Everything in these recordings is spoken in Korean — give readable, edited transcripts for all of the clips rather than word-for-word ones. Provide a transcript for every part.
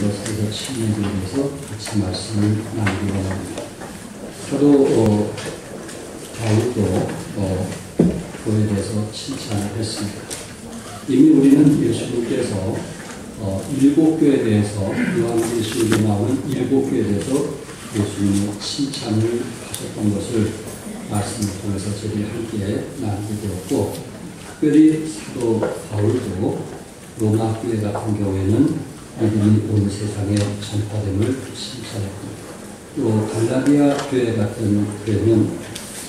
고린도서에서 친구에 대해서 같이 말씀을 나누기로 합니다. 저도 바울도 교회에 대해서 칭찬을 했습니다. 이미 우리는 예수님께서 7교회에 대해서 요한계시록에 나오는 7교회에 대해서 예수님이 칭찬을 하셨던 것을 말씀을 통해서 저희들이 함께 나누게 되었고, 특별히 사도 바울도 로마 교회 같은 경우에는 믿음이 온 세상에 전파됨을 칭찬했고, 또 갈라디아 교회 같은 교회는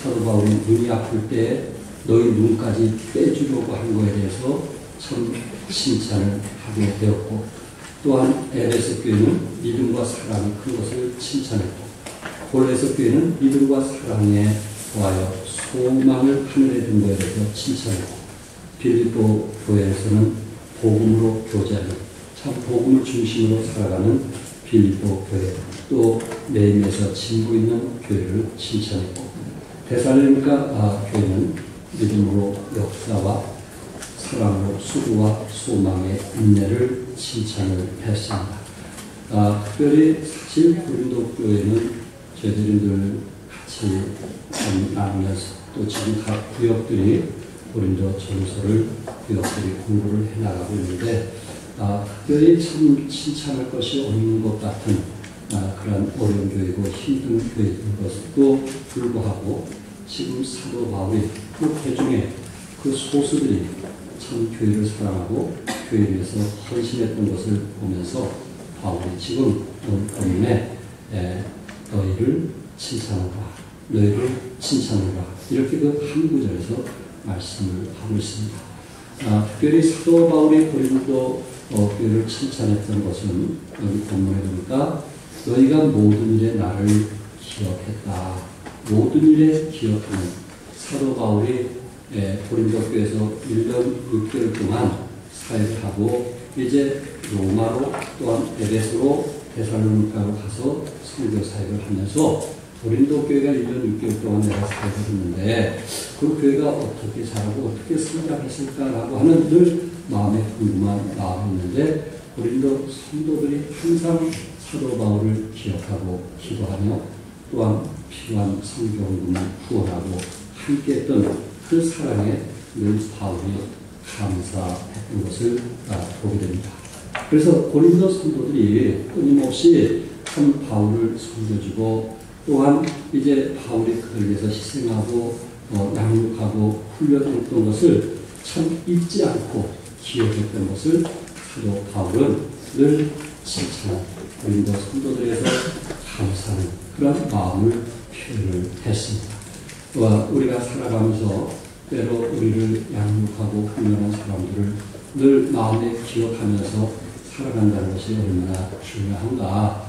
사도 바울이 눈이 아플 때 너희 눈까지 빼주려고 한 것에 대해서 참 칭찬을 하게 되었고, 또한 에베소 교회는 믿음과 사랑이 큰 것을 칭찬했고, 골로새 교회는 믿음과 사랑에 더하여 소망을 하늘에 둔 것에 대해서 칭찬했고, 빌립보 교회에서는 복음으로 교제하는, 참 복음을 중심으로 살아가는 빌립보 교회, 또 매임에서 진보 있는 교회를 칭찬했고, 데살로니가 교회는 믿음으로 역사와 사랑으로 수고와 소망의 인내를 칭찬을 했습니다. 특별히 사실 고린도 교회는 저희들이 늘 같이 나누면서, 또 지금 각 구역들이 고린도 전서를 구역들이 공부를 해나가고 있는데, 특별히 참 칭찬할 것이 없는 것 같은 그런 어려운 교회고 힘든 교회인 것도 불구하고, 지금 사도 바울이 그 대중에 그 소수들이 참 교회를 사랑하고 교회를 위해서 헌신했던 것을 보면서 바울이 지금 오늘 본문에 너희를 칭찬하라, 너희를 칭찬하라, 이렇게 그 한 구절에서 말씀을 하고 있습니다. 특별히 사도 바울이 고린도 교회를 칭찬했던 것은 여기 본문에 보니까 너희가 모든 일에 나를 기억했다. 모든 일에 기억하는 사도 바울이 고린도 교회에서 1년 6개월 동안 사역을 하고, 이제 로마로 또한 에베소로 데살로니가로 가서 선교 사역을 하면서 고린도 교회가 1년 6개월 동안 내가 사역을 했는데 그 교회가 어떻게 자라고 어떻게 성장했을까라고 하는 늘 마음에 궁금한 마음이 있는데, 고린도 성도들이 항상 사도 바울을 기억하고 기도하며 또한 필요한 성경금을 후원하고 함께했던 그 사랑에 늘 바울이 감사했던 것을 보게 됩니다. 그래서 고린도 성도들이 끊임없이 참 바울을 섬겨주고, 또한 이제 바울이 그들을 위해서 희생하고 양육하고 훈련했던 것을 참 잊지 않고 기억했던 것을 사도 바울은 늘 칭찬한, 고린도 성도들에서 감사하는 그런 마음을 표현을 했습니다. 우리가 살아가면서 때로 우리를 양육하고 훈련한 사람들을 늘 마음에 기억하면서 살아간다는 것이 얼마나 중요한가.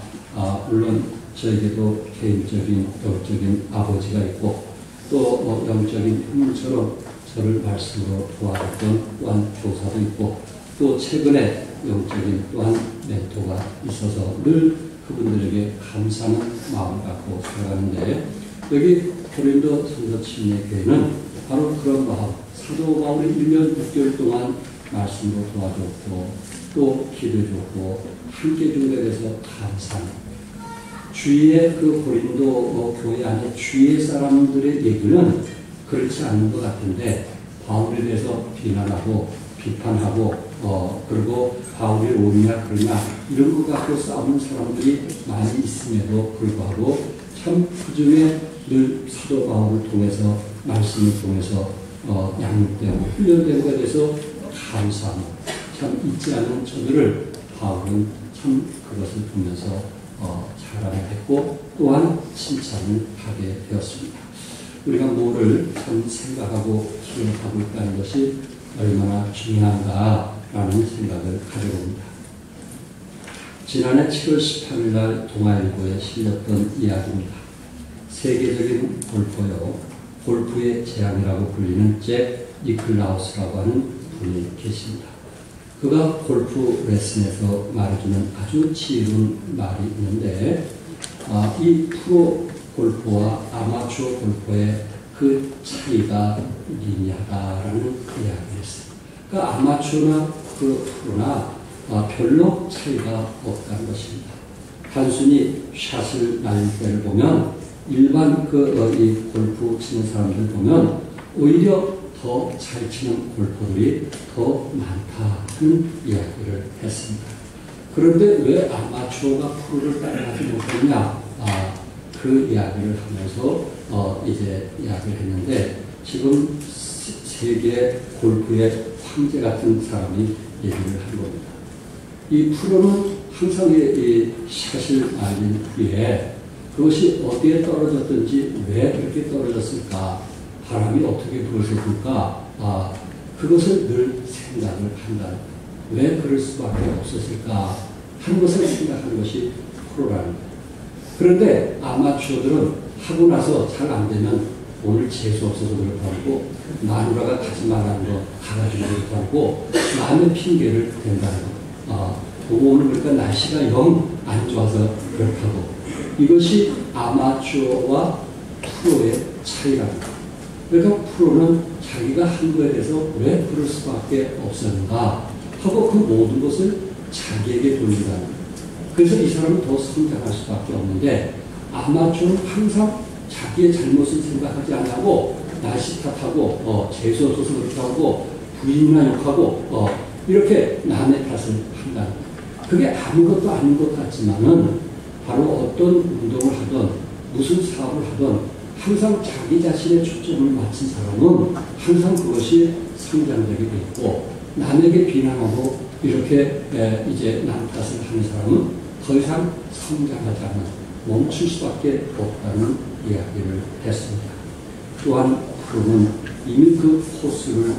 물론 저에게도 개인적인 영적인 아버지가 있고, 또 영적인 형님처럼 저를 말씀으로 도와줬던 또한 교사도 있고, 또 최근에 영적인 또한 멘토가 있어서 늘 그분들에게 감사하는 마음을 갖고 살아가는데, 여기 고린도 성도 침례 교회는 바로 그런 마음, 사도 바울이 1년 6개월 동안 말씀으로 도와줬고 또 기도해줬고 함께 준 것에 대해서 감사합니다. 주위의 그 고린도 교회 안에 주위의 사람들의 얘기는 그렇지 않은 것 같은데, 바울에 대해서 비난하고 비판하고 그리고 바울이 옳냐 그러냐 이런 것 갖고 싸우는 사람들이 많이 있음에도 불구하고 참 그중에 늘 사도 바울을 통해서 말씀을 통해서 양육되고 훈련된 것에 대해서 감사합니다. 참 잊지 않는 저들을 바울은 참 그것을 보면서 자랑했고 또한 칭찬을 하게 되었습니다. 우리가 뭐를 참 생각하고 기억하고 있다는 것이 얼마나 중요한가라는 생각을 가져봅니다. 지난해 7월 18일 날 동아일보에 실렸던 이야기입니다. 세계적인 골퍼요, 골프의 재앙이라고 불리는 잭 니클라우스라고 하는 분이 계십니다. 그가 골프 레슨에서 말해주는 아주 지혜로운 말이 있는데, 이 프로 골퍼와 아마추어 골퍼의 그 차이가 리니하다라는 이야기를 했어요. 그러니까 아마추어나 그 프로나 별로 차이가 없다는 것입니다. 단순히 샷을 날릴 때를 보면 일반 이 골프 치는 사람들 보면 오히려 더 잘 치는 골퍼들이 더 많다는 이야기를 했습니다. 그런데 왜 아마추어가 프로를 따라가지 못했냐? 그 이야기를 하면서 이제 이야기를 했는데 지금 세계 골프의 황제 같은 사람이 얘기를 한 겁니다. 이 프로는 항상 이 샷을 날린 후에 그것이 어디에 떨어졌든지 왜 그렇게 떨어졌을까? 바람이 어떻게 불어서 불까? 그것을 늘 생각을 한다. 왜 그럴 수밖에 없었을까? 하는 것을 생각하는 것이 프로라는 거예요. 그런데 아마추어들은 하고 나서 잘 안 되면 오늘 재수 없어서 그렇다고 마누라가 가지 말라는 거 가가지고 그렇다고 남의 핑계를 댄다는 거. 오늘 그러니까 날씨가 영 안 좋아서 그렇다고. 이것이 아마추어와 프로의 차이랍니다. 그러니까 프로는 자기가 한 거에 대해서 왜 그럴 수밖에 없었는가 하고 그 모든 것을 자기에게 돌린다는 거예요. 그래서 이 사람은 더 성장할 수밖에 없는데 아마추어는 항상 자기의 잘못을 생각하지 않고 날씨 탓하고 재수 없어서 그렇게 하고 부인이나 욕하고 이렇게 남의 탓을 한다는 거예요. 그게 아무것도 아닌 것 같지만은 바로 어떤 운동을 하든 무슨 사업을 하든 항상 자기 자신의 초점을 맞춘 사람은 항상 그것이 성장되게 돼 있고 남에게 비난하고 이렇게 이제 남 탓을 하는 사람은 더 이상 성장하지 않는 멈출 수밖에 없다는 이야기를 했습니다. 또한 프로는 이미 그 코스를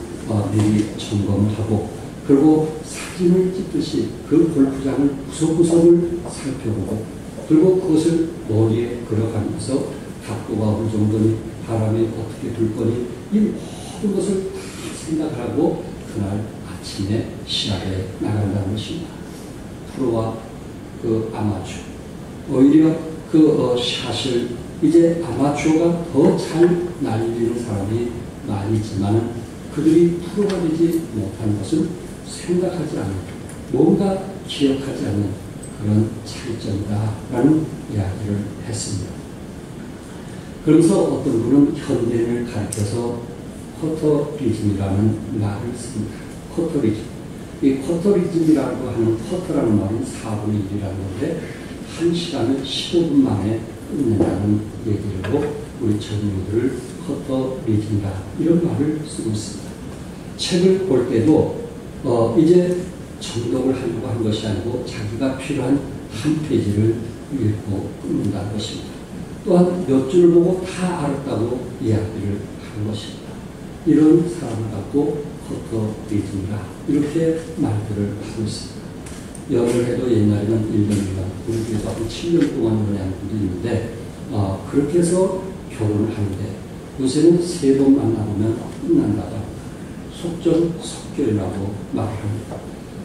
미리 점검을 하고 그리고 사진을 찍듯이 그 골프장을 구석구석을 살펴보고 그리고 그것을 머리에 그려가면서 각도가 어느 정도니 바람이 어떻게 불 거니 이 모든 것을 다 생각하고 그날 아침에 시합에 나간다는 것입니다. 프로와 그 아마추어 오히려 그 샷을 이제 아마추어가 더 잘 날리는 사람이 많이 있지만 그들이 프로가 되지 못한 것은 생각하지 않는 뭔가 기억하지 않는 그런 차이점이다라는 이야기를 했습니다. 그러면서 어떤 분은 현대인을 가리켜서 쿼터리즘이라는 말을 씁니다. 쿼터리즘. 이 쿼터리즘이라고 하는 쿼터라는 말은 4분의 1이라는 건데 1시간을 15분 만에 끝낸다는 얘기로 우리 젊은이들을 쿼터리즘이다 이런 말을 쓰고 있습니다. 책을 볼 때도 이제 정독을 하려고 한 것이 아니고 자기가 필요한 한 페이지를 읽고 끊는다는 것입니다. 또한 몇 줄을 보고 다 알았다고 이야기를 하는 것입니다. 이런 사람을 갖고 쿼터리즘이라 이렇게 말들을 하고 있습니다. 연애를 해도 옛날에는 1년이나 우리 교회도 한 7년 동안 연애하는 분도 있는데 그렇게 해서 결혼을 하는데 요새는 3번 만나보면 끝난다고 합니다. 속전속결이라고 말을 합니다.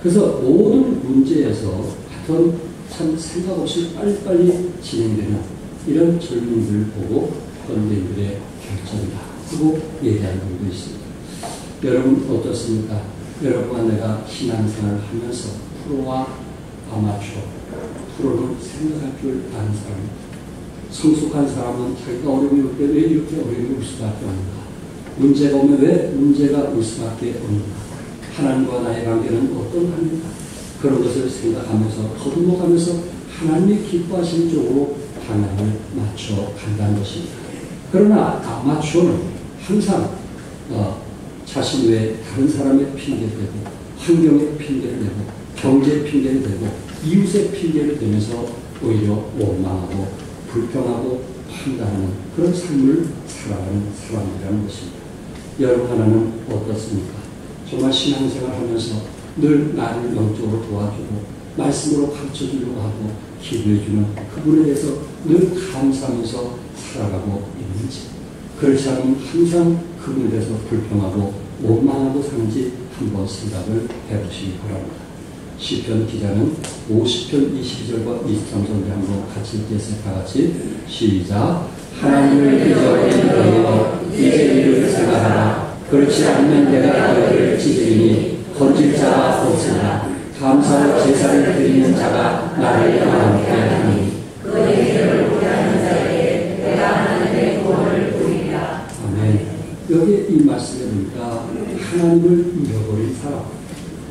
그래서 모든 문제에서 하여튼 참 생각 없이 빨리빨리 진행되는 이런 젊은이들을 보고 현대인들의 결정이다 하고 얘기하는 분도 있습니다. 여러분 어떻습니까? 여러분과 내가 신앙생활을 하면서 프로와 아마추어, 프로는 생각할 줄 아는 사람입니다. 성숙한 사람은 자기가 어려움이 올 때 왜 이렇게 어려움이 올 수밖에 없는가? 문제가 오면 왜 문제가 올 수밖에 없는가? 하나님과 나의 관계는 어떤합니까? 그런 것을 생각하면서 거듭먹으면서 하나님이 기뻐하시는 쪽으로 방향을 맞춰 간다는 것입니다. 그러나 아마추어는 항상 자신 외에 다른 사람의 핑계를 대고 환경의 핑계를 대고 경제의 핑계를 대고 이웃의 핑계를 대면서 오히려 원망하고 불평하고 판단하는 그런 삶을 살아가는 사람이라는 것입니다. 여러분 하나는 어떻습니까? 정말 신앙생활 하면서 늘 나를 영적으로 도와주고 말씀으로 가르쳐주려고 하고 기도해주는 그분에 대해서 늘 감사하면서 살아가고 있는지 그렇지 않으면 항상 그분에 대해서 불평하고 원망하고 사는지 한번 생각을 해보시기 바랍니다. 시편 기자는 50편 22절과 23절을 한번 같이 읽겠습니다. 다 같이 시작. 하나님을 잊어버린 너희여 이제 이를 생각하라. 그렇지 않으면 내가 너희를 찢으리니 건질 자가 없으나 감사의 제사를 드리는 자가 나를 영화롭게 하니 그의 이름을 구하는 자에게 내가 하나님의 구원을 보이리라. 아멘. 여기 이 말씀에 보니까 하나님을 잃어버린 사람,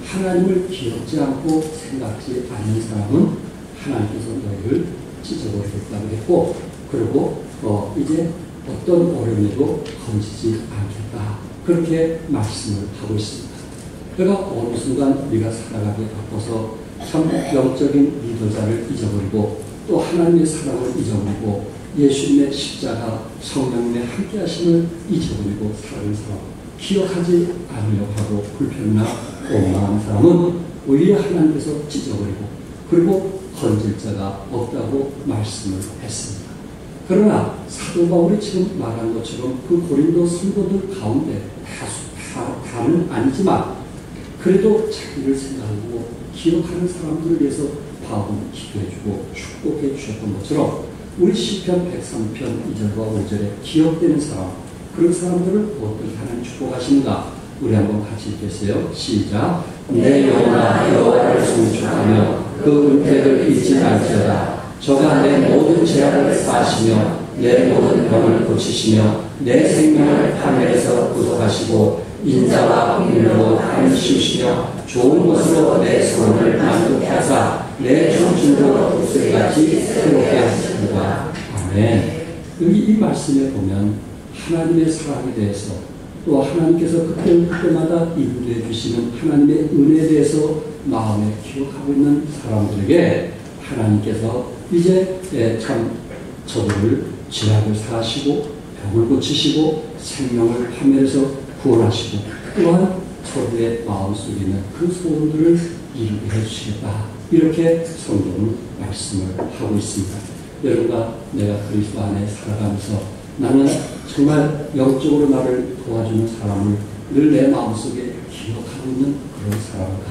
하나님을 기억지 않고 생각지 않는 사람은 하나님께서 너희를 찢어버리겠다고 했고, 그리고 이제 어떤 어려움에도 건지지 않겠다, 그렇게 말씀을 하고 있습니다. 그러니까 어느 순간 우리가 살아가기에 바빠서 참 영적인 리더자를 잊어버리고 또 하나님의 사랑을 잊어버리고 예수님의 십자가 성령님의 함께하심을 잊어버리고 살아가는 사람, 기억하지 않으려고 하고 불평이나 원망하는 사람은 오히려 하나님께서 찢어버리고 그리고 건질 자가 없다고 말씀을 했습니다. 그러나 사도 바울이 지금 말한 것처럼 그 고린도 성도들 가운데 다는 아니지만 그래도 자기를 생각하고 기억하는 사람들을 위해서 바울은 기도해주고 축복해 주셨던 것처럼 우리 시편 103편 2절과 5절에 기억되는 사람, 그런 사람들을 어떻게 하나님 축복하시는가? 우리 한번 같이 읽겠어요. 시작. 내 영혼아 여호와를 송축하며 그 은혜를 잊지 말지어다. 저가 내 모든 죄악을 사하시며 내 모든 병을 고치시며 내 생명을 하늘에서 구속하시고 인자와 인으로 땅을 씌우시며 좋은 것으로 내 소원을 만족케 하사 내 청춘도 독수리같이 새롭게 하시는가. 아멘. 여기 이 말씀에 보면 하나님의 사랑에 대해서 또 하나님께서 그때마다 인도해 주시는 하나님의 은혜에 대해서 마음에 기억하고 있는 사람들에게 하나님께서 이제 참 저들을 죄악을 사하시고 병을 고치시고 생명을 하늘에서 구원하시고 또한 저들의 마음속에 있는 그 소원들을 이루게 해주시겠다, 이렇게 성경은 말씀을 하고 있습니다. 여러분과 내가 그리스도 안에 살아가면서 나는 정말 영적으로 나를 도와주는 사람을 늘 내 마음속에 기억하고 있는 그런 사람인가,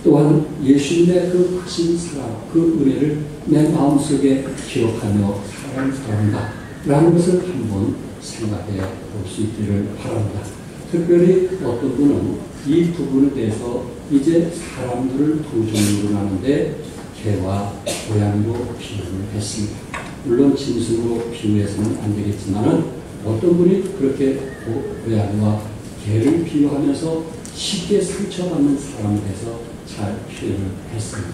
또한 예수님의 그 크신 사랑, 그 은혜를 내 마음속에 기억하며 살아가는 사람인가 라는 것을 한번 생각해 볼 수 있기를 바랍니다. 특별히 어떤 분은 이 부분에 대해서 이제 사람들을 두 종류로 나누는데 개와 고양이로 비유를 했습니다. 물론 짐승으로 비유해서는 안 되겠지만은 어떤 분이 그렇게 고양이와 개를 비유하면서 쉽게 상처받는 사람에 대해서 잘 표현을 했습니다.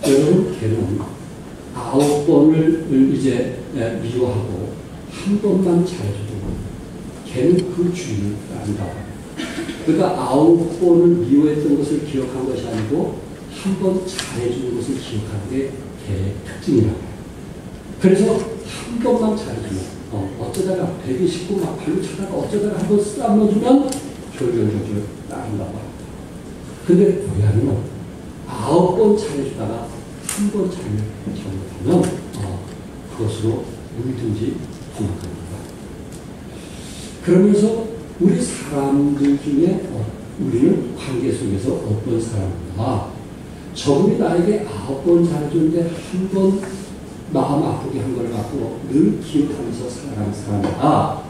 여러분, 개는 9번을 이제 미워하고 한 번만 잘해줘도 개는 그 주인을 따른다고 합니다. 그러니까 9번을 미워했던 것을 기억한 것이 아니고 한 번 잘해주는 것을 기억하는 게 개의 특징이라고 해요. 그래서 한 번만 잘해주면 어쩌다가 되기 쉽고 막 발로 차다가 어쩌다가 한 번 쓰다듬어주면 졸졸졸졸 따른다고 합니다. 근데 고양이는 9번 잘해주다가 한 번 잘못하면 그것으로 울든지 도망갑니다. 그러면서 우리 사람들 중에 우리는 관계 속에서 어떤 사람인가? 저분이 나에게 9번 잘해줬는데 한 번 마음 아프게 한 걸 갖고 늘 기억하면서 살아가는 사람이다.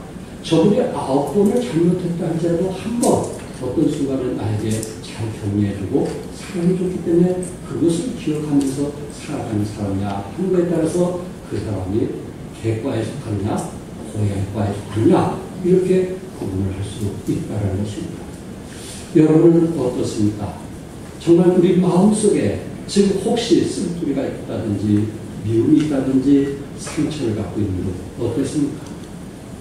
저분이 9번을 잘못했다 할지라도 한 번 어떤 순간에 나에게 잘 격려해주고 사랑해줬기 때문에 그것을 기억하면서 살아가는 사람이냐 하는 것에 따라서 그 사람이 개과에 속하느냐 고양이과에 속하느냐 이렇게 구분을 할 수 있다는 것입니다. 여러분은 어떻습니까? 정말 우리 마음속에 지금 혹시 쓴뿌리가 있다든지 미움이 있다든지 상처를 갖고 있는 것 어떻습니까?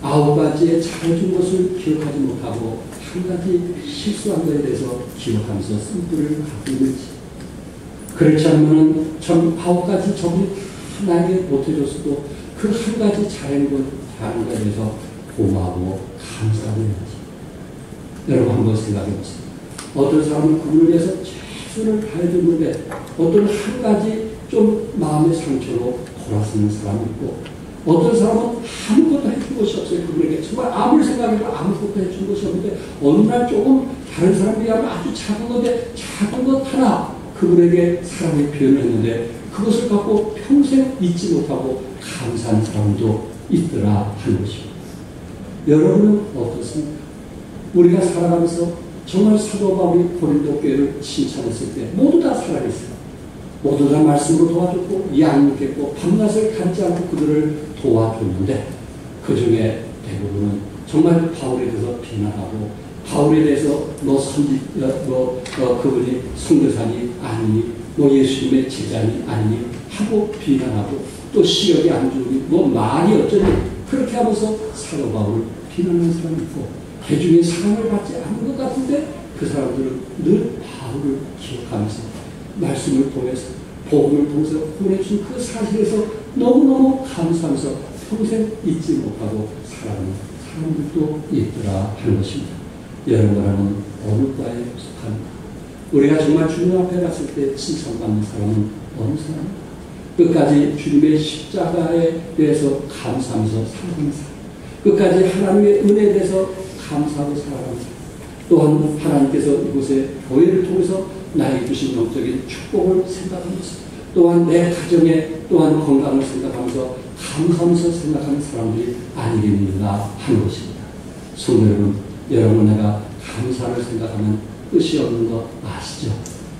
9가지의 잘해준 것을 기억하지 못하고 한 가지 실수한 것에 대해서 기억하면서 쓴뿌리를 갖고 있는지, 그렇지 않으면 참 9가지 저분이 나에게 못해줬어도 그 한 가지 잘하는 것에 대해서 고마워 감사하고 있는지 여러분 한번 생각해 보세요. 어떤 사람은 그분을 위해서 최선을 다해줬는데 어떤 한 가지 좀 마음의 상처로 돌아서는 사람이 있고 어떤 사람은 아무것도 해준 것이 없어요. 그분에게 정말 아무리 생각해도 아무것도 해준 것이 없는데 어느 날 조금 다른 사람에 비하면 아주 작은 건데 작은 것 하나 그분에게 사랑의 표현을 했는데 그것을 갖고 평생 잊지 못하고 감사한 사람도 있더라 하는 것입니다. 여러분은 어떻습니까? 우리가 살아가면서 정말 사도 바울이 고린도 교회를 칭찬했을 때 모두 다 살아있어요. 모두 다 말씀으로 도와줬고 양육했고 밤낮을 갖지 않고 그들을 도와줬는데 그 중에 대부분은 정말 바울에 대해서 비난하고 바울에 대해서 그분이 선교사니 아니니 예수님의 제자니 아니니 하고 비난하고 또 시력이 안 좋으니 말이 어쩌니 그렇게 하면서 사도 바울을 비난하는 사람이 있고 대중의 사랑을 받지 않는 것 같은데 그 사람들은 늘 바울을 기억하면서 말씀을 통해서 복음을 통해서 보내준 그 사실에서 너무너무 감사하면서 평생 잊지 못하고 살아가는 사람들도 있더라 하는 것입니다. 여러분은 어느 과에 속합니까? 우리가 정말 주님 앞에 갔을 때 칭찬받는 사람은 어느 사람입니까? 끝까지 주님의 십자가에 대해서 감사하면서 살아가는 사람, 끝까지 하나님의 은혜에 대해서 감사하고 살아가는 사람, 또한 하나님께서 이곳에 교회를 통해서 나에게 주신 영적인 축복을 생각하면서 또한 내 가정에 또한 건강을 생각하면서 감사하면서 생각하는 사람들이 아니겠는가 하는 것입니다. 성도 여러분, 여러분 내가 감사를 생각하면 끝이 없는 거 아시죠?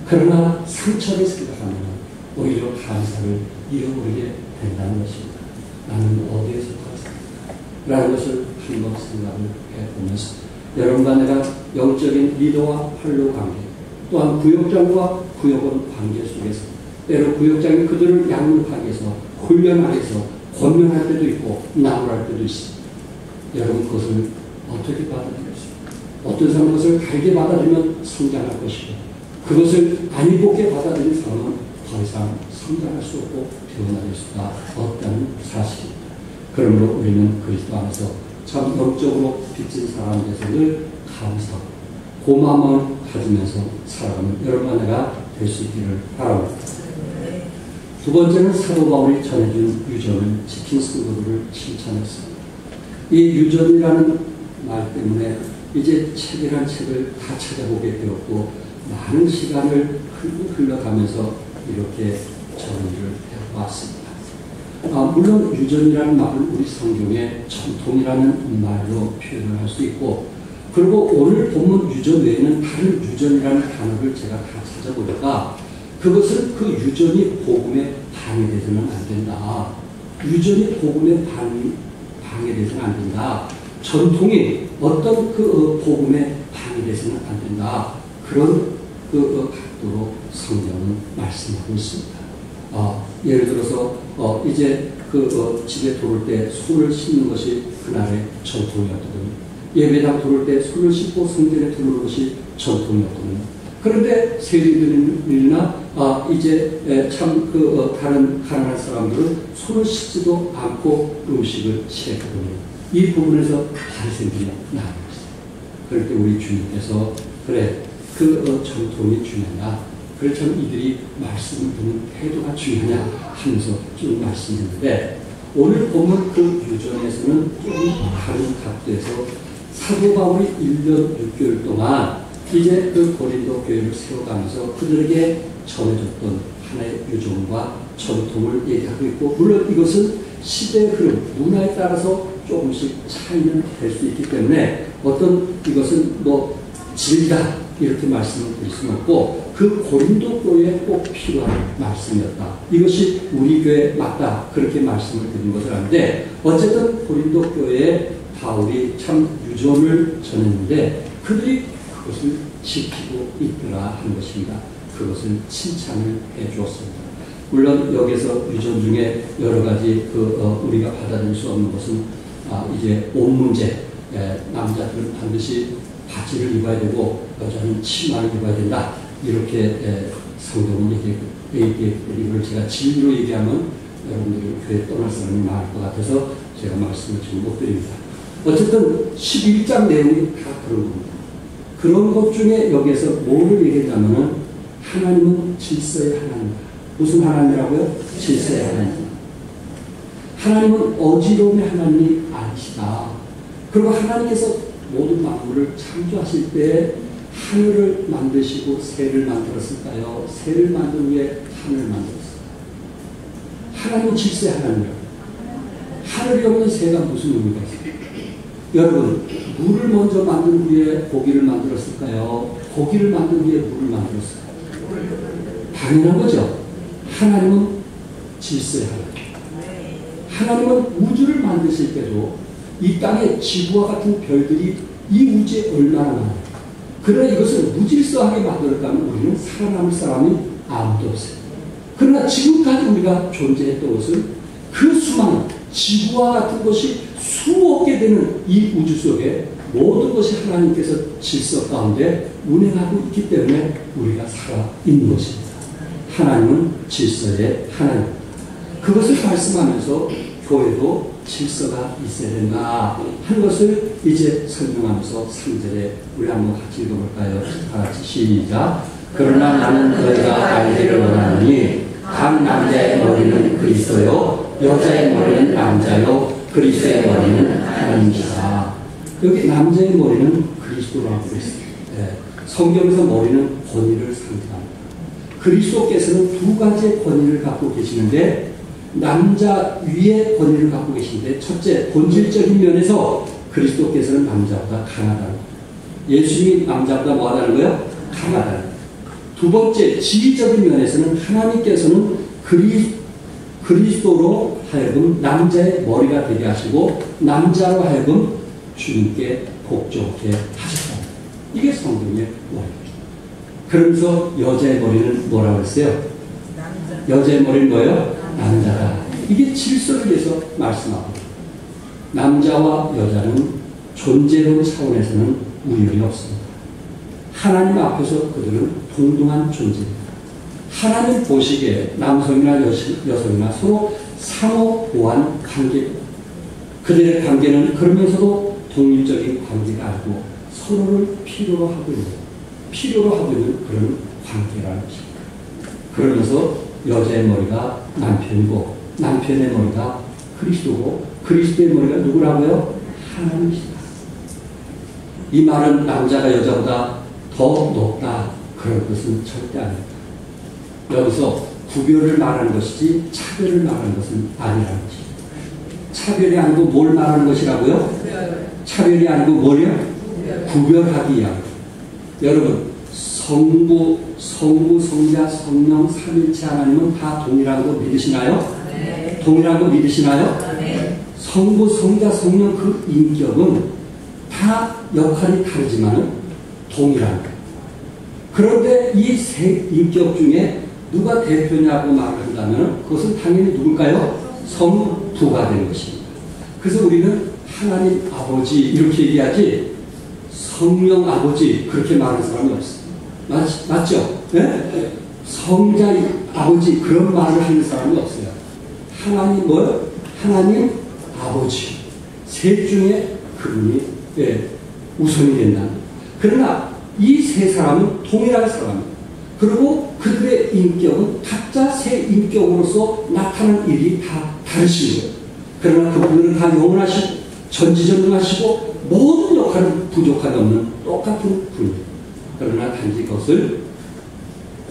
그러나 상처를 생각하면 오히려 감사를 잃어버리게 된다는 것입니다. 나는 어디에 속하였습니까? 라는 것을 한번 생각을 해보면서 여러분과 내가 영적인 리더와 팔로 관계, 또한 구역장과 구역원 관계 속에서 때로 구역장이 그들을 양육하기 위해서 훈련하기 위해서 권면할 때도 있고 나무랄 때도 있습니다. 여러분 그것을 어떻게 받아들이겠습니까? 어떤 사람은 그것을 달게 받아들이면 성장할 것이고 그것을 안 입게 받아들이는 사람은 더 이상 성장할 수 없고 변화될 수가 없다는 사실입니다. 그러므로 우리는 그리스도 안에서 참 영적으로 빚진 사람에서 늘 감사하고 고마움을 가지면서 살아가는 여러분과 내가 될 수 있기를 바랍니다. 두 번째는 사도 바울이 전해준 유전을 지킨 성도들을 칭찬했습니다. 이 유전이라는 말 때문에 이제 책이란 책을 다 찾아보게 되었고 많은 시간을 흘러가면서 이렇게 정리를 해왔습니다. 물론 유전이라는 말을 우리 성경에 전통이라는 말로 표현을 할 수 있고 그리고 오늘 본문 유전 외에는 다른 유전이라는 단어를 제가 다 찾아보니까 그것은 그 유전이 복음에 방해되서는 안 된다. 유전이 복음에 방해되서는 안 된다. 전통이 어떤 그 복음에 방해되서는 안 된다. 그런 그 각도로 성경은 말씀하고 있습니다. 예를 들어서 이제 집에 들어올 때 손을 씻는 것이 그날의 전통이었거든요. 예배당 들어올 때 손을 씻고 성전에 들어오는 것이 전통이었거든요. 그런데 세리들이나 이제 참 다른 가난한 사람들은 손을 씻지도 않고 음식을 취했거든요. 이 부분에서 바리새인들이 나왔어요. 그럴 때 우리 주님께서 그래 그 전통이 중요하냐, 그래 참 이들이 말씀을 듣는 태도가 중요하냐 하면서 좀 말씀했는데 오늘 보면 그 유전에서는 조금 다른 각도에서 사도 바울이 1년 6개월 동안 이제 그 고린도 교회를 세워가면서 그들에게 전해줬던 하나의 유전과 전통을 얘기하고 있고 물론 이것은 시대의 흐름, 문화에 따라서 조금씩 차이는 될 수 있기 때문에 어떤 이것은 진리다 이렇게 말씀을 드릴 수는 없고 그 고린도 교회에 꼭 필요한 말씀이었다. 이것이 우리 교회에 맞다. 그렇게 말씀을 드린 것을 하는데 어쨌든 고린도 교회에 바울이 참 유전을 전했는데 그들이 그것을 지키고 있더라 하는 것입니다. 그것을 칭찬을 해 주었습니다. 물론 여기서 유전 중에 여러 가지 우리가 받아들일 수 없는 것은 이제 옷 문제, 남자들은 반드시 바지를 입어야 되고 여자는 치마를 입어야 된다. 이렇게 성경은 이걸 제가 진리로 얘기하면 여러분들이 교회 떠날 사람이 많을 것 같아서 제가 말씀을 지금 못 드립니다. 어쨌든 11장 내용이 다 그런 겁니다. 그런 것 중에 여기에서 뭐를 얘기했냐면은 하나님은 질서의 하나님이다. 무슨 하나님이라고요? 질서의 하나님. 하나님은 어지러움의 하나님이 아니시다. 그리고 하나님께서 모든 만물을 창조하실 때 하늘을 만드시고 새를 만들었을까요? 새를 만든 후에 하늘을 만들었어요. 하나님은 질서의 하나님이라고. 하늘이 없는 새가 무슨 의미가 있어요? 여러분, 물을 먼저 만든 후에 고기를 만들었을까요? 고기를 만든 후에 물을 만들었을까요? 당연한 거죠. 하나님은 질서의 하나님. 하나님은 우주를 만드실 때도 이 땅에 지구와 같은 별들이 이 우주에 얼마나 많아요. 그러나 이것을 무질서하게 만들었다면 우리는 살아남을 사람이 아무도 없어요. 그러나 지금까지 우리가 존재했던 것은 그 수많은 지구와 같은 것이 수억 개 되는 이 우주 속에 모든 것이 하나님께서 질서 가운데 운행하고 있기 때문에 우리가 살아있는 것입니다. 하나님은 질서의 하나님. 그것을 말씀하면서 교회도 질서가 있어야 된다 하는 것을 이제 설명하면서 3절에 우리 한번 같이 읽어볼까요? 다 같이 시작. 그러나 나는 너희가 알기를 원하노니 각 남자의 머리는 그리스도요 여자의 머리는 남자요 그리스도의 머리는 하나님이시다. 여기 남자의 머리는 그리스도라고 했어요. 네. 성경에서 머리는 권위를 상징합니다. 그리스도께서는 두 가지의 권위를 갖고 계시는데 남자 위의 권위를 갖고 계신데 첫째 본질적인 면에서 그리스도께서는 남자보다 강하다는 거예요. 예수님이 남자보다 뭐하다는 거예요? 강하다는 거예요. 두 번째 지위적인 면에서는 하나님께서는 그리스도로 하여금 남자의 머리가 되게 하시고 남자로 하여금 주님께 복종하게 하셨다. 이게 성경의 머리입니다. 그러면서 여자의 머리는 뭐라고 했어요? 여자의 머리는 뭐예요? 남자다. 이게 질서를 위해서 말씀하고 남자와 여자는 존재론 차원에서는 우열이 없습니다. 하나님 앞에서 그들은 동등한 존재입니다. 하나님 보시기에 남성이나 여성이나 서로 상호 보완 관계입니다. 그들의 관계는 그러면서도 독립적인 관계가 아니고 서로를 필요로 하고 있는 그런 관계라는 것입니다. 그러면서 여자의 머리가 남편이고 남편의 머리가 그리스도고 그리스도의 머리가 누구라고요? 하나님이시다. 이 말은 남자가 여자보다 더 높다 그런 것은 절대 아닙니다. 여기서 구별을 말하는 것이지 차별을 말하는 것은 아니라는 것입니다. 차별이 아니고 뭘 말하는 것이라고요? 차별이 아니고 뭐요? 구별하기 위한. 여러분 성부, 성자, 성령, 삼일체 하나님은 다 동일한 거 믿으시나요? 네. 동일한 거 믿으시나요? 네. 성부, 성자, 성령 그 인격은 다 역할이 다르지만 동일한 거예요. 그런데 이 세 인격 중에 누가 대표냐고 말을 한다면 그것은 당연히 누굴까요? 성부가 되는 것입니다. 그래서 우리는 하나님 아버지 이렇게 얘기하지 성령 아버지 그렇게 말하는 사람이 없어요. 맞죠? 네? 성자 아버지 그런 말을 하는 사람이 없어요. 하나님 뭐요? 하나님 아버지 셋 중에 그분이 우선이 된다. 그러나 이 세 사람은 동일한 사람입니다. 그리고 그들의 인격은 각자 새 인격으로서 나타나는 일이 다 다르신 거예요. 그러나 그분들은 다 영원하시고 전지전능하시고 모든 역할은 부족함이 없는 똑같은 분입니다. 그러나 단지 그것을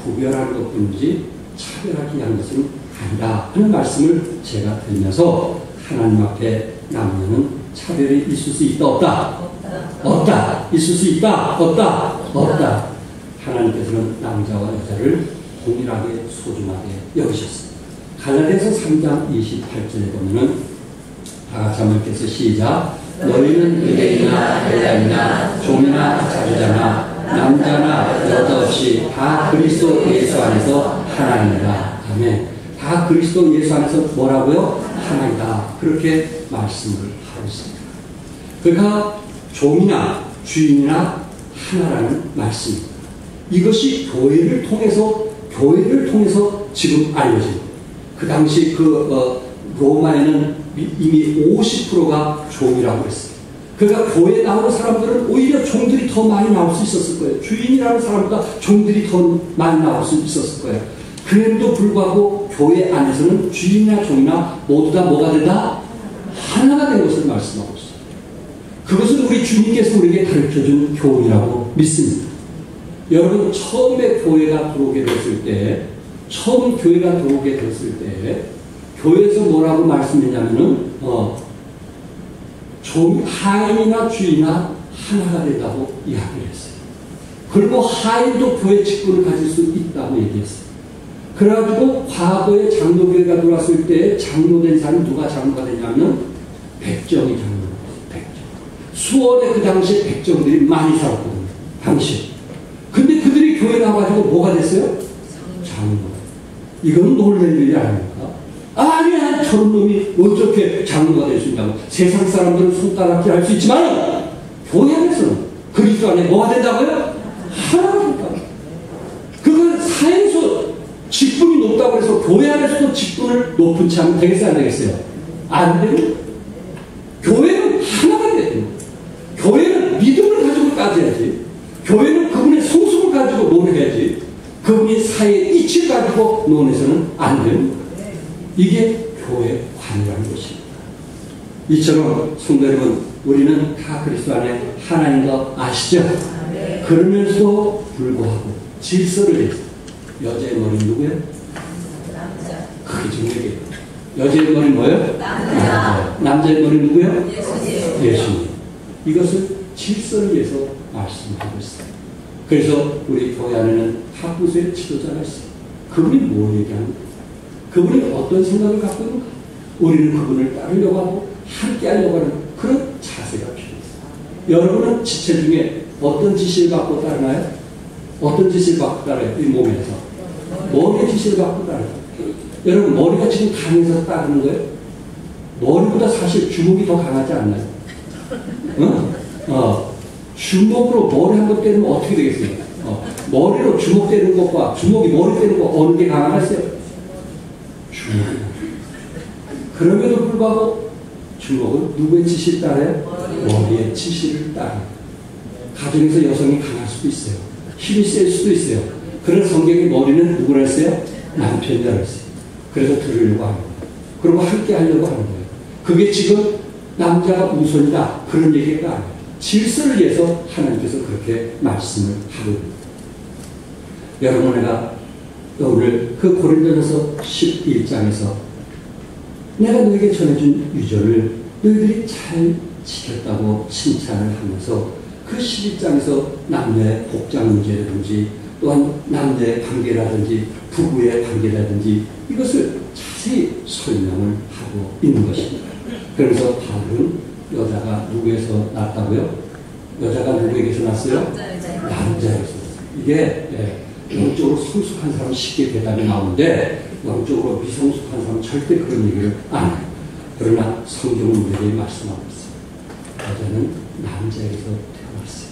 구별하는 것뿐이지 차별하기 위한 것은 아니다 하는 말씀을 제가 드리면서 하나님 앞에 남녀는 차별이 있을 수 있다 없다? 없다. 있을 수 있다 없다? 없다. 하나님께서는 남자와 여자를 동일하게 소중하게 여기셨습니다. 갈라디아서 3장 28절에 보면은 다 같이 한번 읽겠습니다. 시작. 너희는 유대인이나 헬라인이나 종이나 자주자나 남자나 여자 없이 다 그리스도 예수 안에서 하나님이다. 아멘. 다 그리스도 예수 안에서 뭐라고요? 하나이다. 그렇게 말씀을 하고 있습니다. 그러니까 종이나 주인이나 하나라는 말씀입니다. 이것이 교회를 통해서 지금 알려집니다. 그 당시 로마에는 이미 50%가 종이라고 했어요. 그러니까 교회에 나오는 사람들은 오히려 종들이 더 많이 나올 수 있었을 거예요. 주인이라는 사람보다 종들이 더 많이 나올 수 있었을 거예요. 그럼에도 불구하고 교회 안에서는 주인이나 종이나 모두 다 뭐가 된다? 하나가 된 것을 말씀하고 있어요. 그것은 우리 주님께서 우리에게 가르쳐준 교훈이라고 믿습니다. 여러분 처음에 교회가 들어오게 됐을 때 교회에서 뭐라고 말씀했냐면은 하인이나 주인이나 하나가 된다고 이야기를 했어요. 그리고 하인도 교회 직분을 가질 수 있다고 얘기했어요. 그래가지고 과거에 장로교회가 들어왔을 때 장로된 사람이 누가 장로가 되냐면 백정이 장로가 됐어요. 백정. 수원에 그 당시에 백정들이 많이 살았거든요. 당시에. 근데 그들이 교회 나와가지고 뭐가 됐어요? 장로. 이건 놀랄 일이 아닙니까? 아니야, 저런 놈이 어떻게 장로가 될 수 있냐고. 세상 사람들은 손가락질 할 수 있지만 교회 안에서는 그리스도 안에 뭐가 된다고요? 하나가 된다고. 그건 사회에서 직분이 높다고 해서 교회 안에서도 직분을 높은 채 하면 되겠어요? 안 되겠어요? 안 되고 교회는 하나가 돼야 돼요. 교회는 믿음을 가지고 따져야지. 교회는 그분의 소속을 가지고 논해야지. 그분이 사회의 이치를 가지고 논해서는 안 되는 거예요. 이게 교회 관이라는 것입니다. 이처럼 성도 여러분, 우리는 다 그리스도 안에 하나인 거 아시죠? 그러면서도 불구하고 질서를 위해서 여자의 머리는 누구예요? 남자. 그게 중요해요. 여자의 머리는 뭐예요? 남자. 남자의 머리는 누구예요? 예수님. 이것을 질서를 위해서 말씀하고 있어요. 그래서 우리 교회 안에는 학부수의 지도자가 있어요. 그분이 뭘 얘기하는 거예요? 그분이 어떤 생각을 갖고 있는가? 우리는 그분을 따르려고 하고 함께 하려고 하는 그런 자세가 필요해요. 여러분은 지체 중에 어떤 지시를 갖고 따르나요? 어떤 지시를 갖고 따라요? 이 몸에서. 머리의 지시를 갖고 따라요. 여러분, 머리가 지금 강해서 따르는 거예요? 머리보다 사실 주먹이 더 강하지 않나요? 주먹으로 머리 한 번 때리면 어떻게 되겠어요? 머리로 주먹 때리는 것과 주먹이 머리 때리는 것 어느 게 강하겠어요? 주먹이. 그럼에도 불구하고 주먹은 누구의 지시를 따라요? 머리의 지시를 따라요. 가정에서 여성이 강할 수도 있어요. 힘이 셀 수도 있어요. 그런 성경의 머리는 누구라 했어요? 남편이라고 했어요. 그래서 들으려고 하는 거예요. 그리고 함께 하려고 하는 거예요. 그게 지금 남자가 우선이다 그런 얘기가 아니에요. 질서를 위해서 하나님께서 그렇게 말씀을 하고 있습니다. 여러분, 내가 오늘 그 고린도전서 11장에서 내가 너에게 전해준 유전을 너희들이 잘 지켰다고 칭찬을 하면서 그 11장에서 남녀의 복장 문제라든지 또한 남녀의 관계라든지 부부의 관계라든지 이것을 자세히 설명을 하고 있는 것입니다. 그래서 바울은 여자가 누구에서 났다고요? 여자가 누구에게서 났어요? 남자에서. 이게 영적으로 성숙한 사람은 쉽게 대답이 나오는데 영적으로 미성숙한 사람은 절대 그런 얘기를 안 해요. 그러나 성경은 우리에게 말씀하고 있어요. 여자는 남자에게서 태어났어요.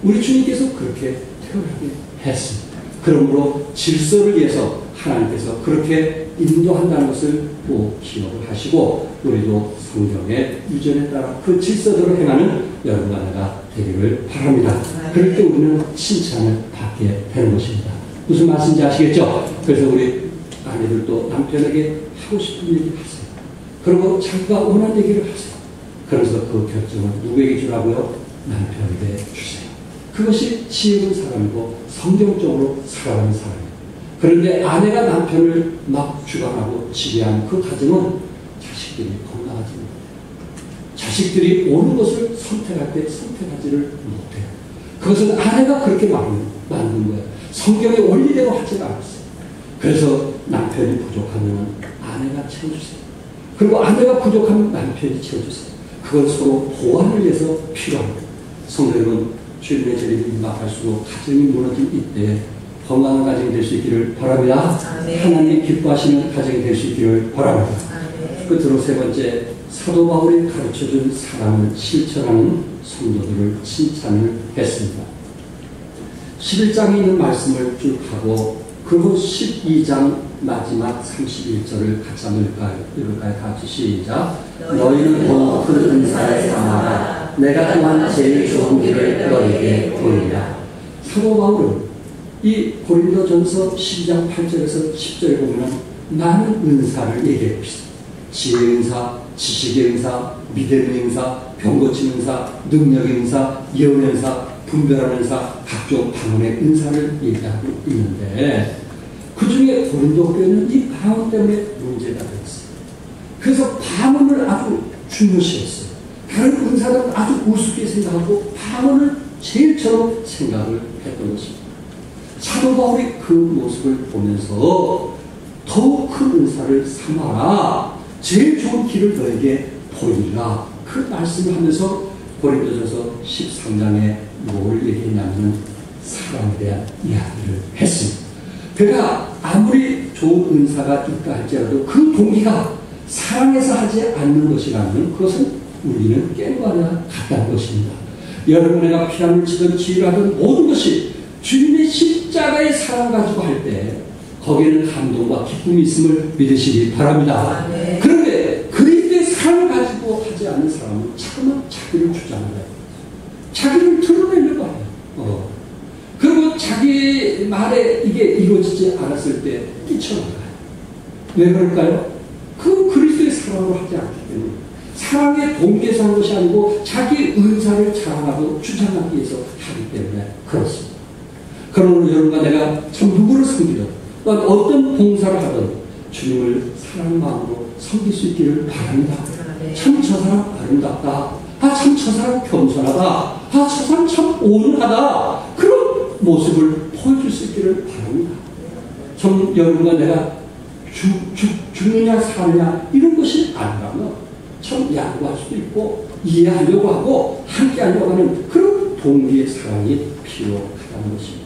우리 주님께서 그렇게 태어나게 했습니다. 그러므로 질서를 위해서 하나님께서 그렇게 인도한다는 것을 꼭 기억을 하시고 우리도 성경의 유전에 따라 그 질서대로 행하는 여러분과 내가 되기를 바랍니다. 그럴 때 우리는 칭찬을 받게 되는 것입니다. 무슨 말씀인지 아시겠죠? 그래서 우리 아내들도 남편에게 하고 싶은 얘기를 하세요. 그리고 자기가 원하는 얘기를 하세요. 그래서 그 결정을 누구에게 주라고요? 남편에게 주세요. 그것이 지혜로운 사람이고 성경적으로 살아가는 사람이에요. 그런데 아내가 남편을 막 주관하고 지배하는 그 가정은 자식들이 건강하지 못해요. 자식들이 옳은 것을 선택할 때 선택하지를 못해요. 그것은 아내가 그렇게 만든 거예요. 성경의 원리대로 하지가 않았어요. 그래서 남편이 부족하면 아내가 채워주세요. 그리고 아내가 부족하면 남편이 채워주세요. 그건 서로 보완을 위해서 필요합니다. 성도 여러분, 주님의 재림이 임박할수록 가정이 무너진 이때 건강한 가정이 될 수 있기를 바랍니다. 하나님이 기뻐하시는 가정이 될 수 있기를 바랍니다. 끝으로 세 번째, 사도 바울이 가르쳐준 사랑을 실천하는 성도들을 칭찬을 했습니다. 11장에 있는 말씀을 쭉 하고 그리고 12장 마지막 31절을 같이 한번 읽을까요? 같이 시작. 너희는 더 큰 은사를 삼아라. 내가 또한 제일 좋은 길을 너희에게 보이리라. 사도 바울은 이 고린도전서 12장 8절에서 10절에 보면 많은 은사를 얘기하고 있어요. 지혜의 은사, 지식의 은사, 믿음의 은사, 병 고치는 은사, 능력의 은사, 예언의 은사, 분별하는 은사, 각종 방언의 은사를 얘기하고 있는데 그 중에 고린도 교회는 이 방언 때문에 문제가 되었어요. 그래서 방언을 아주 중요시했어요. 다른 은사는 아주 우습게 생각하고 방언을 제일 처음 생각을 했던 것입니다. 사도 바울이 그 모습을 보면서 더욱 큰 은사를 삼아라. 제일 좋은 길을 너에게 보이라. 그 말씀을 하면서 고린도전서 13장에 뭘 얘기했냐면 사랑에 대한 이야기를 했습니다. 그가 아무리 좋은 은사가 있다 할지라도 그 동기가 사랑해서 하지 않는 것이라면 그것은 우리는 깨무하나 같다는 것입니다. 여러분에게 피난을 치든 지휘를 하든 모든 것이 주님의 십자가의 사랑 가지고 할 때 거기에는 감동과 기쁨이 있음을 믿으시기 바랍니다. 그런데 그리스도의 사랑을 가지고 하지 않는 사람은 자꾸만 자기를 주장해요. 자기를 드러내려고 해요. 그리고 자기 말에 이게 이루어지지 않았을 때 뛰쳐나가요. 왜 그럴까요? 그 그리스도의 사랑으로 하지 않기 때문에 사랑의 동기에서 하는 것이 아니고 자기 은사를 자랑하고 주장하기 위해서 하기 때문에 그렇습니다. 그러므로 여러분과 내가 참 누구를 섬기든 어떤 봉사를 하든 주님을 사랑 마음으로 섬길 수 있기를 바랍니다. 참 저 사람 아름답다. 참 저 사람 겸손하다. 저 사람 참 온유하다. 그런 모습을 보여줄 수 있기를 바랍니다. 좀 여러분과 내가 죽느냐 사느냐 이런 것이 아니라면 참 양보할 수도 있고 이해하려고 하고 함께하려고 하는 그런 동기의 사랑이 필요하다는 것입니다.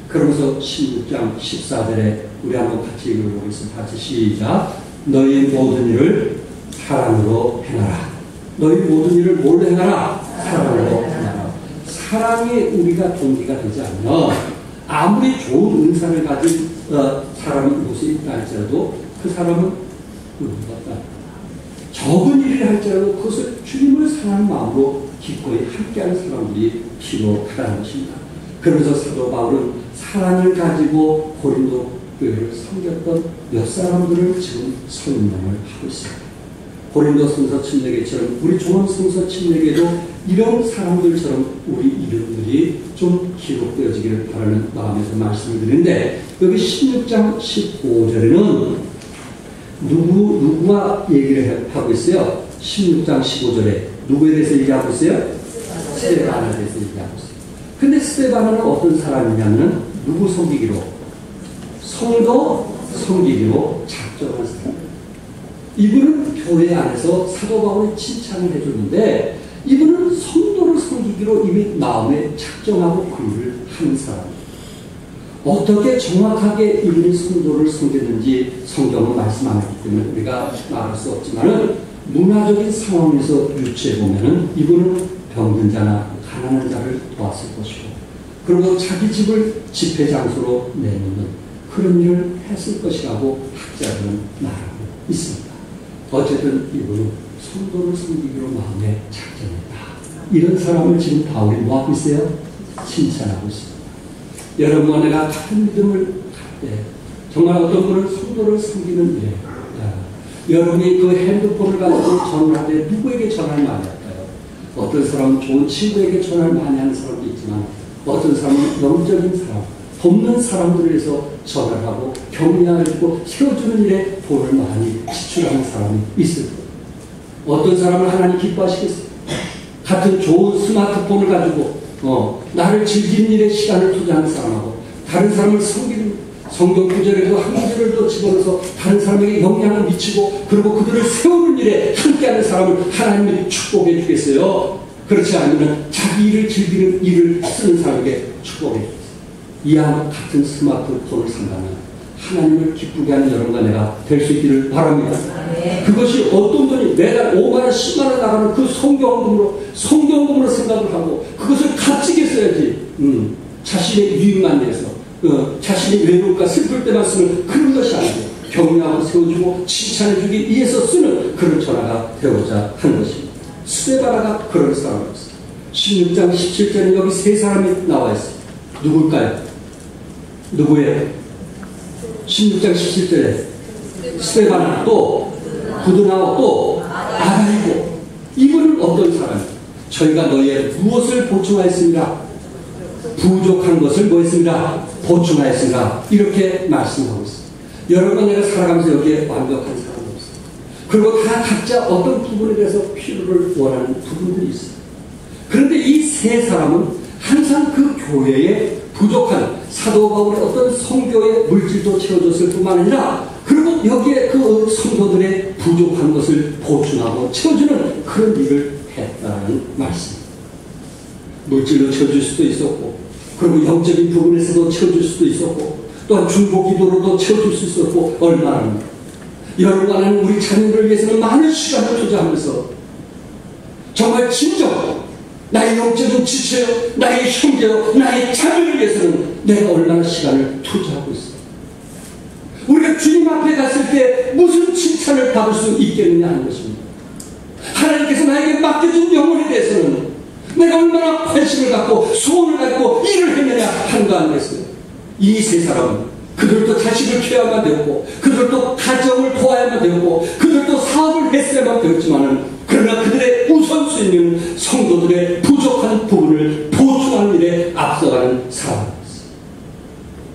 그러면서 16장 14절에 우리 한번 같이 읽어보겠습니다. 같이 시작. 너희 모든 일을 사랑으로 행하라. 너희 모든 일을 뭘로 행하라? 사랑으로 행하라. 사랑이 우리가 동기가 되지 않으면 아무리 좋은 은사를 가진 사람이 이곳에 있다 할지라도 그 사람은 적은 일을 할지라도 그것을 주님을 사랑하는 마음으로 기꺼이 함께하는 사람들이 필요하다는 것입니다. 그러면서 사도 바울은 사랑을 가지고 고린도 교회를 섬겼던 몇 사람들을 지금 설명을 하고 있습니다. 고린도 성서 침례교처럼 우리 종합 성서 침례교도 이런 사람들처럼 우리 이름들이 좀 기록되어지기를 바라는 마음에서 말씀을 드리는데 여기 16장 15절에는 누구와 얘기를 하고 있어요? 16장 15절에 누구에 대해서 얘기하고 있어요? 스데반에 대해서 얘기하고 있어요. 근데 스데반은 어떤 사람이냐면 누구 섬기기로? 성도 섬기기로 작정한 사람. 이분은 교회 안에서 사도 바울이 칭찬을 해줬는데 이분은 성도를 섬기기로 이미 마음에 작정하고 그를 한 사람입니다. 어떻게 정확하게 이분이 성도를 섬겼는지 성경은 말씀 안 했기 때문에 우리가 말할 수 없지만 문화적인 상황에서 유추해보면 이분은 병든 자나 가난한 자를 도왔을 것이고 그리고 자기 집을 집회 장소로 내놓는 그런 일을 했을 것이라고 학자들은 말하고 있습니다. 어쨌든 이분은 성도를 섬기기로 마음에 작정했다. 이런 사람을 지금 바울이 뭐하고 있어요? 칭찬하고 있습니다. 여러분과 내가 같은 믿음을 갖때 정말 어떤 분은 성도를 섬기는 일에 여러분이 그 핸드폰을 가지고 전화할 때 누구에게 전화를 많이 할까요? 어떤 사람은 좋은 친구에게 전화를 많이 하는 사람도 있지만 어떤 사람은 영적인 사람, 돕는 사람들을 위해서 전화를 하고 격려를 해주고 세워주는 일에 돈을 많이 지출하는 사람이 있을 거예요. 어떤 사람을 하나님 기뻐하시겠어요? 같은 좋은 스마트폰을 가지고 나를 즐기는 일에 시간을 투자하는 사람하고 다른 사람을 섬기는 성경 구절에도 한 구절을 집어넣어서 다른 사람에게 영향을 미치고 그리고 그들을 세우는 일에 함께하는 사람을 하나님이 축복해 주겠어요? 그렇지 않으면 자기 일을 즐기는 일을 쓰는 사람에게 축복해 주겠어요. 이와 같은 스마트폰을 산다면 하나님을 기쁘게 하는 여러분과 내가 될 수 있기를 바랍니다. 그것이 어떤 분이 매달 5만원 10만원 나가는 그 성경금으로 생각을 하고 그것을 값지게 써야지 자신의 유익만 위해서 자신이 외롭고 슬플 때만 쓰는 그런 것이 아니고 격려하고 세워주고 칭찬해주기 위해서 쓰는 그런 전화가 되고자 하는 것입니다. 스데바나가 그런 사람이었어요. 16장 17절에 여기 세 사람이 나와 있어요. 누굴까요? 누구예요? 16장 17절에 스데바나 또 부드나와 또 아가이고 이분은 어떤 사람이에요? 저희가 너희의 무엇을 보충하였습니다. 부족한 것을 뭐 했습니다? 보충하였습니다. 이렇게 말씀하고 있습니다. 여러분 내가 살아가면서 여기에 완벽한 사람은 없어요. 그리고 다 각자 어떤 부분에 대해서 필요를 원하는 부분들이 있어요. 그런데 이 세 사람은 항상 그 교회에 부족한 사도 바울의 어떤 성교의 물질도 채워줬을 뿐만 아니라 그리고 여기에 그 성도들의 부족한 것을 보충하고 채워주는 그런 일을 했다는 말씀입니다. 물질로 채워줄 수도 있었고 그리고 영적인 부분에서도 채워줄 수도 있었고 또한 중보기도로도 채워줄 수 있었고 얼마나 여러분과는 우리 자녀들을 위해서는 많은 시간을 투자하면서 정말 진정 나의 영적인 지체요 나의 형제요 나의 자녀를 위해서는 내가 얼마나 시간을 투자하고 있어. 우리가 주님 앞에 갔을 때 무슨 칭찬을 받을 수 있겠느냐 하는 것입니다. 하나님께서 나에게 맡겨준 영혼에 대해서는 내가 얼마나 관심을 갖고 소원을 갖고 일을 했느냐 하는 거 아니겠어요? 이 세 사람은 그들도 자식을 키워야만 되었고 그들도 가정을 도와야만 되었고 그들도 사업을 했어야만 되었지만은 그러나 그들의 우선순위는 성도들의 부족한 부분을 보충하는 일에 앞서가는 사람이었어요.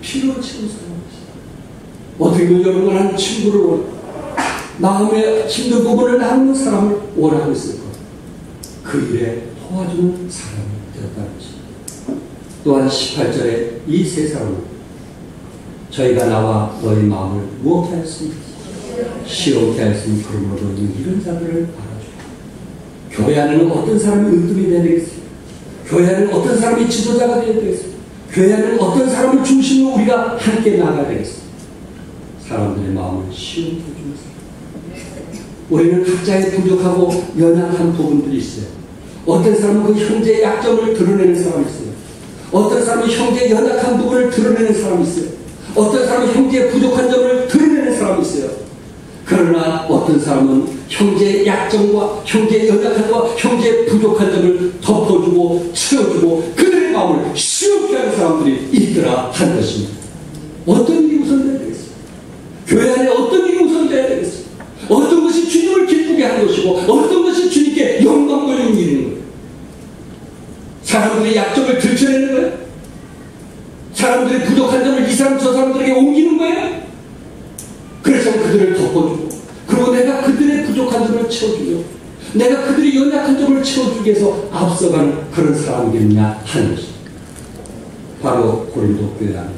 필요를 채우는 사람이었어요. 어떻게 보면 여러분 한 친구를 마음에 힘든 부분을 나누는 사람을 원하고 있을 것. 그 일에 도와주는 사람이 되었다는 것입니다. 또한 18절에 이 세 사람은 저희가 나와 너희 마음을 무엇게 하였습니까? 시험케 하였으니 그러므로 너희 이런 자들을 알아주라. 교회 안에는 어떤 사람이 은tum이 되어야 되겠어요? 교회 안에는 어떤 사람이 지도자가 되어야 되겠어요? 교회 안에는 어떤 사람을 중심으로 우리가 함께 나가야 되겠어요? 사람들의 마음을 시험케 해주는 사람. 우리는 각자의 부족하고 연약한 부분들이 있어요. 어떤 사람은 그 형제의 약점을 드러내는 사람이 있어요. 어떤 사람은 형제의 연약한 부분을 드러내는 사람이 있어요. 어떤 사람은 형제의 부족한 점을 드러내는 사람이 있어요. 그러나 어떤 사람은 형제의 약점과 형제의 연약함과 형제의 부족한 점을 덮어주고 채워주고 그들의 마음을 시원케 하는 사람들이 있더라 하는 것입니다. 어떤 일이 우선돼야 되겠어요? 교회 안에 어떤 일이 우선돼야 되겠어요? 어떤 것이 주님을 기쁘게 하는 것이고 어떤 것이 주님께 영광 돌리는 일인 거예요? 사람들의 약점을 들춰내는 거예요? 사람들의 부족한 점을 이 사람 저 사람들에게 옮기는 거예요? 그래서 그들을 덮어주고 그리고 내가 그들의 부족한 점을 채워주려 내가 그들의 연약한 점을 채워주기 위해서 앞서가는 그런 사람이겠냐 하는 것입니다. 바로 고린도 교회 안에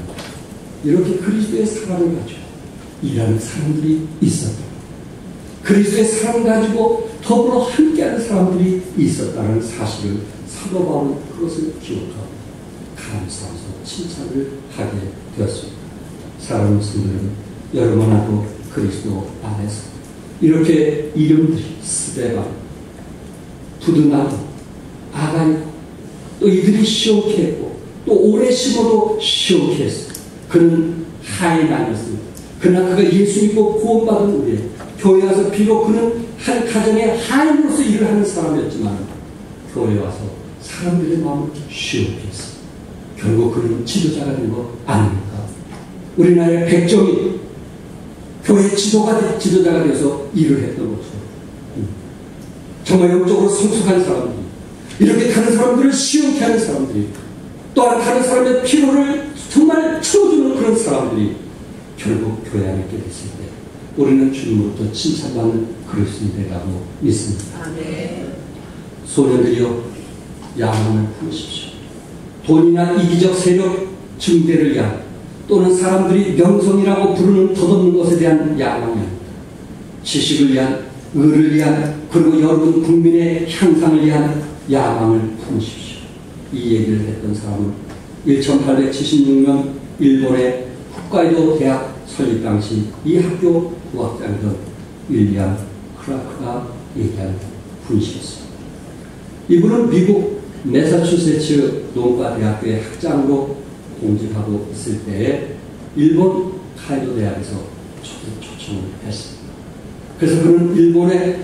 이렇게 그리스도의 사랑을 가지고 일하는 사람들이 있었다. 그리스도의 사랑을 가지고 더불어 함께하는 사람들이 있었다는 사실을 사도 바울은 그것을 기억하고 감사해서 칭찬을 하게 되었습니다. 사랑하는 성도들은 여러분하고 그리스도 안에서 이렇게 이름들이 스데반, 부드나도, 아가이고 또 이들이 시험케 했고 또 오래 심어도 시험케 했어요. 그는 하인 아니었습니다. 그러나 그가 예수 믿고 구원받은 후에 교회 와서 비록 그는 한 가정의 하인으로서 일을 하는 사람이었지만 교회 와서 사람들의 마음을 시험케 했습니다. 결국 그는 지도자가 된 거 아닙니까? 우리나라의 백정이 교회 지도자가 돼서 일을 했던 것처럼 정말 영적으로 성숙한 사람들이 이렇게 다른 사람들을 시험케 하는 사람들이 또한 다른 사람의 필요를 정말 채워주는 그런 사람들이 결국 교회 안에 있게 됐을 때 우리는 주님으로부터 칭찬받는 그리스도인이 되라고 믿습니다. 소년들이여 야망을 품으십시오. 돈이나 이기적 세력 증대를 위한 또는 사람들이 명성이라고 부르는 덧없는 것에 대한 야망입니다. 지식을 위한, 의를 위한, 그리고 여러분 국민의 향상을 위한 야망을 품으십시오. 이 얘기를 했던 사람은 1876년 일본의 홋카이도 대학 설립 당시 이 학교 부학장이던 윌리엄 크라크가 얘기한 분이셨습니다. 이분은 미국 매사추세츠 농과대학교의 학장으로 공직하고 있을 때에 일본 카이도 대학에서 초청을 했습니다. 그래서 그는 일본의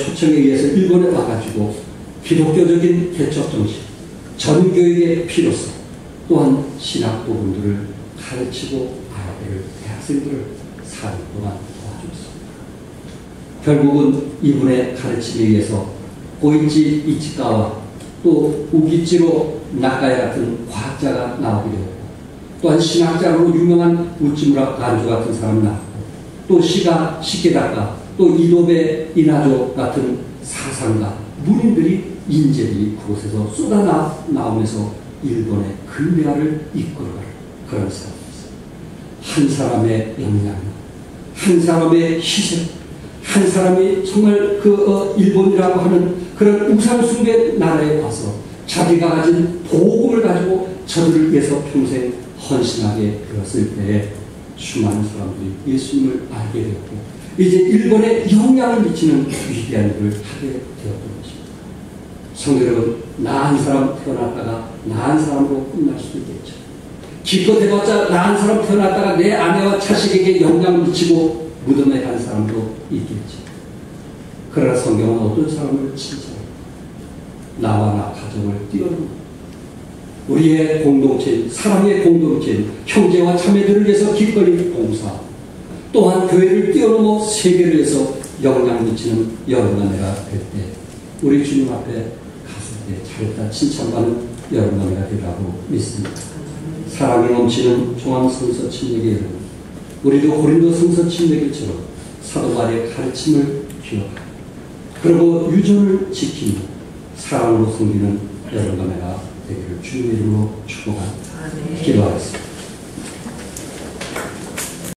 초청에 의해서 일본에 와가지고 기독교적인 개척 정신, 전교육의 필요성, 또한 신학 부분들을 가르치고 아이들, 대학생들을 4년 동안 도와줬습니다. 결국은 이분의 가르침에 의해서 고이치 이치카와 또 우기치로 나카야 같은 과학자가 나오게 되었고 또한 신학자로 유명한 우치무라 간주 같은 사람이 나왔고 또 시게다카, 또 이노베 이나조 같은 사상가, 문인들이 인재들이 그곳에서 쏟아나오면서 일본의 근대화를 이끌어가는 그런 사람이었어요. 한 사람의 역량, 한 사람의 희생, 한 사람이 정말 일본이라고 하는 그런 우상숭배 나라에 와서 자기가 가진 복음을 가지고 저들을 위해서 평생 헌신하게 되었을 때에 수많은 사람들이 예수님을 알게 되었고 이제 일본에 영향을 미치는 위대한 일을 하게 되었던 것입니다. 성도 여러분, 나은 사람 태어났다가 나은 사람으로 끝날 수도 있겠죠. 기껏 해봤자 나은 사람 태어났다가 내 아내와 자식에게 영향을 미치고 무덤에 간 사람도 있겠죠. 그러나 성경은 어떤 사람을 칭찬해요? 나와 나 가정을 뛰어넘는 우리의 공동체인, 사랑의 공동체인 형제와 자매들을 위해서 기꺼이 봉사, 또한 교회를 뛰어넘어 세계를 위해서 영향 미치는 여러분과 내가 될 때 우리 주님 앞에 갔을 때 잘했다 칭찬받는 여러분과 내가 되라고 믿습니다. 사랑이 넘치는 종합성서 침례교회 여러분, 우리도 고린도 성서 침례교처럼 사도 바울의 가르침을 기억하고 그리고 유전을 지키며 사랑으로 섬기는 여러분과 내가 되기를 주님의 이름으로 축복합니다. 기도하겠습니다.